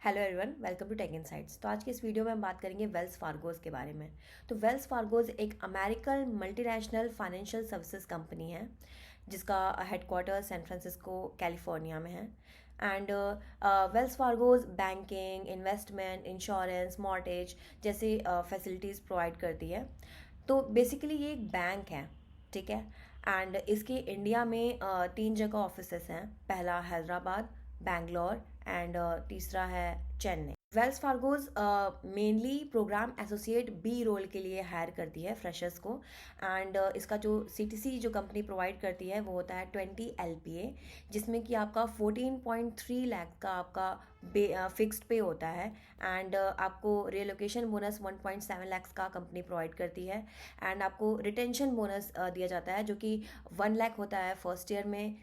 Hello everyone, welcome to Tech Insights. तो आज की इस वीडियो में हम बात करेंगे वेल्स फार्गोस के बारे में। तो वेल्स फार्गोस एक American multinational financial services company है जिसका हेडक्वार्टर सैन फ्रांसिस्को कैलिफोर्निया में है। And Wells Fargo's banking, investment, insurance, mortgage जैसी फैसिलिटीज़ प्रोवाइड करती है। तो बेसिकली ये एक बैंक है, ठीक है। एंड इसकी इंडिया में तीन जगह ऑफिसेस हैं। पहला हैदराबाद, बेंगलोर एंड तीसरा है Chennai. Wells Fargo's mainly program associate B role के लिए हायर करती है फ्रेशर्स को। एंड इसका जो सीटीसी जो कंपनी प्रोवाइड करती है वो होता है 20 LPA, जिसमें कि आपका 14.3 लाख का आपका फिक्स्ड पे होता है। एंड आपको रिलोकेशन बोनस 1.7 लाख का कंपनी प्रोवाइड करती है। एंड आपको रिटेंशन बोनस दिया जाता है जो कि 1 लाख होता है फर्स्ट ईयर में,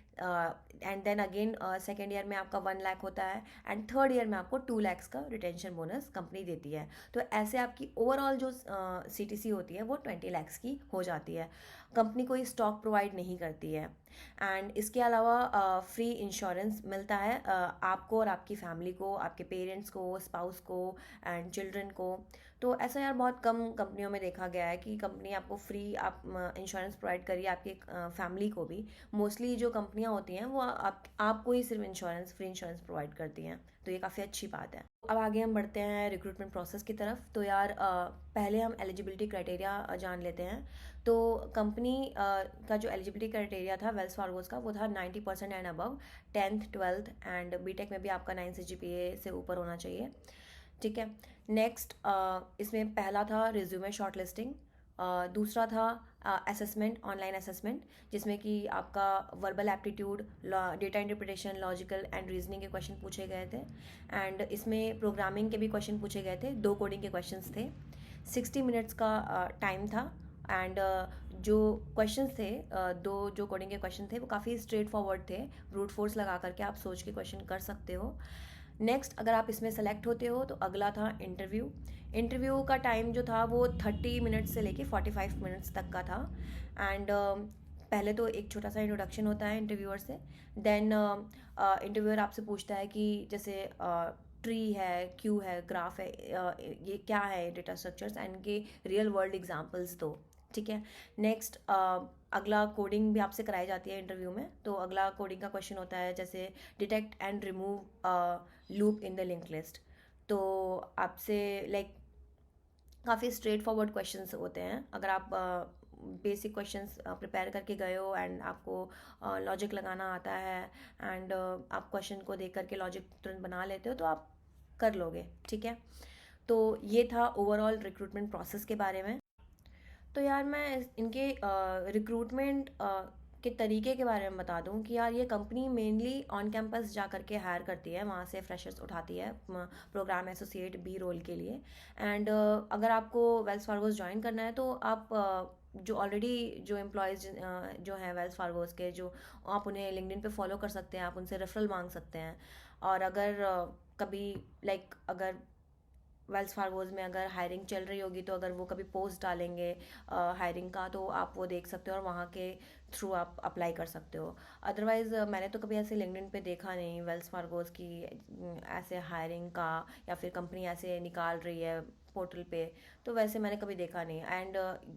and then again second year में आपका 1 लाख होता है, एंड थर्ड ईयर में आपको 2 लाख का रिटेंशन बोनस कंपनी देती है। तो ऐसे आपकी ओवरऑल जो सीटीसी होती है वो 20 लाख की हो जाती है। कंपनी कोई स्टॉक प्रोवाइड नहीं करती है। एंड इसके अलावा फ्री इंश्योरेंस मिलता है आपको और आपकी फैमिली को, आपके पेरेंट्स को, स्पाउस को एंड चिल्ड्रन को। तो ऐसा यार बहुत कम कंपनियों में देखा गया है कि कंपनी आपको फ्री आप इंश्योरेंस प्रोवाइड करिए आपकी फैमिली को भी। मोस्टली जो कंपनियां होती हैं वो आपको ही सिर्फ इंश्योरेंस, फ्री इंश्योरेंस प्रोवाइड करती हैं। तो ये काफ़ी अच्छी बात है। अब आगे हम बढ़ते हैं रिक्रूटमेंट प्रोसेस की तरफ। तो यार पहले हम एलिजिबिलिटी क्राइटेरिया जान लेते हैं। तो कंपनी का जो एलिजिबिलिटी क्राइटेरिया था वेल्स फार्गोस का वो था 90% and above, 10th 12th and BTech में भी आपका 9 CGPA से ऊपर होना चाहिए, ठीक है। नेक्स्ट इसमें पहला था रिज्यूमे शॉर्टलिस्टिंग, दूसरा था असेसमेंट, ऑनलाइन असेसमेंट, जिसमें कि आपका verbal aptitude, data interpretation, logical and reasoning के क्वेश्चन पूछे गए थे। एंड इसमें प्रोग्रामिंग के भी क्वेश्चन पूछे गए थे, 2 कोडिंग के क्वेश्चंस थे। 60 मिनट्स का टाइम था। एंड जो क्वेश्चंस थे, दो जो कोडिंग के क्वेश्चन थे वो काफ़ी स्ट्रेट फॉरवर्ड थे। ब्रूट फोर्स लगा करके आप सोच के क्वेश्चन कर सकते हो। नेक्स्ट, अगर आप इसमें सेलेक्ट होते हो तो अगला था इंटरव्यू। इंटरव्यू का टाइम जो था वो 30 मिनट्स से लेके 45 मिनट्स तक का था। एंड पहले तो एक छोटा सा इंट्रोडक्शन होता है इंटरव्यूअर से। देन इंटरव्यूअर आपसे पूछता है कि जैसे ट्री है, क्यू है, ग्राफ है, ये क्या है डेटा स्ट्रक्चर्स, एंड के रियल वर्ल्ड एग्जांपल्स दो, ठीक है। नेक्स्ट अगला कोडिंग भी आपसे कराई जाती है इंटरव्यू में। तो अगला कोडिंग का क्वेश्चन होता है जैसे detect and remove loop in the link list. तो आपसे लाइक काफ़ी स्ट्रेट फॉरवर्ड क्वेश्चंस होते हैं। अगर आप बेसिक क्वेश्चंस प्रिपेयर करके गए हो एंड आपको लॉजिक लगाना आता है एंड आप क्वेश्चन को देख करके लॉजिक तुरंत बना लेते हो तो आप कर लोगे, ठीक है। तो ये था ओवरऑल रिक्रूटमेंट प्रोसेस के बारे में। तो यार मैं इनके रिक्रूटमेंट के तरीके के बारे में बता दूं कि यार ये कंपनी मेनली ऑन कैंपस जा करके हायर करती है, वहाँ से फ्रेशर्स उठाती है प्रोग्राम एसोसिएट बी रोल के लिए। एंड अगर आपको वेल्स फार्गोस ज्वाइन करना है तो आप जो ऑलरेडी जो एम्प्लॉयज़ जो हैं वेल्स फार्गोस के, जो आप उन्हें लिंक्डइन पे फॉलो कर सकते हैं, आप उनसे रेफरल मांग सकते हैं। और अगर कभी लाइक अगर वेल्स फार्गोज में अगर हायरिंग चल रही होगी तो अगर वो कभी पोस्ट डालेंगे हायरिंग का तो आप वो देख सकते हो और वहाँ के थ्रू आप अप्लाई कर सकते हो। अदरवाइज़ मैंने तो कभी ऐसे लिंक्डइन पे देखा नहीं वेल्स फार्गोज की ऐसे हायरिंग का, या फिर कंपनी ऐसे निकाल रही है पोर्टल पे, तो वैसे मैंने कभी देखा नहीं। एंड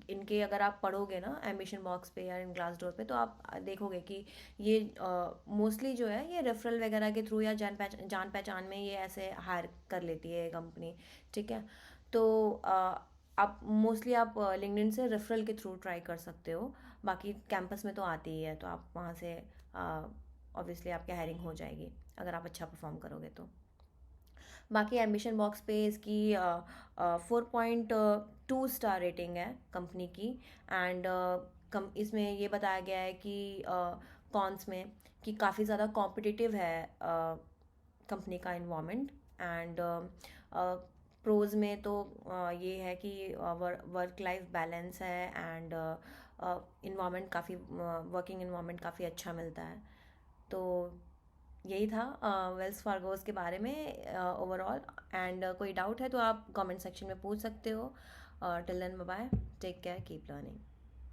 इनके अगर आप पढ़ोगे ना एम्बिशन बॉक्स पे या इन ग्लास डोर पे तो आप देखोगे कि ये मोस्टली जो है ये रेफरल वगैरह के थ्रू या जान पहचान में ये ऐसे हायर कर लेती है कंपनी, ठीक है। तो आप मोस्टली आप लिंक्डइन से रेफरल के थ्रू ट्राई कर सकते हो। बाकी कैंपस में तो आती ही है, तो आप वहाँ से ऑब्वियसली आपकी हायरिंग हो जाएगी अगर आप अच्छा परफॉर्म करोगे तो। बाकी एम्बिशन बॉक्स पे इसकी 4.2 स्टार रेटिंग है कंपनी की। एंड इसमें ये बताया गया है कि कॉन्स में कि काफ़ी ज़्यादा कॉम्पिटिटिव है कंपनी का इन्वायरमेंट। एंड प्रोज में तो ये है कि वर्क लाइफ बैलेंस है एंड इन्वायरमेंट काफ़ी वर्किंग इन्वायरमेंट काफ़ी अच्छा मिलता है। तो यही था वेल्स फार्गोस के बारे में ओवरऑल। एंड कोई डाउट है तो आप कमेंट सेक्शन में पूछ सकते हो। Till then bye bye, take care, keep learning.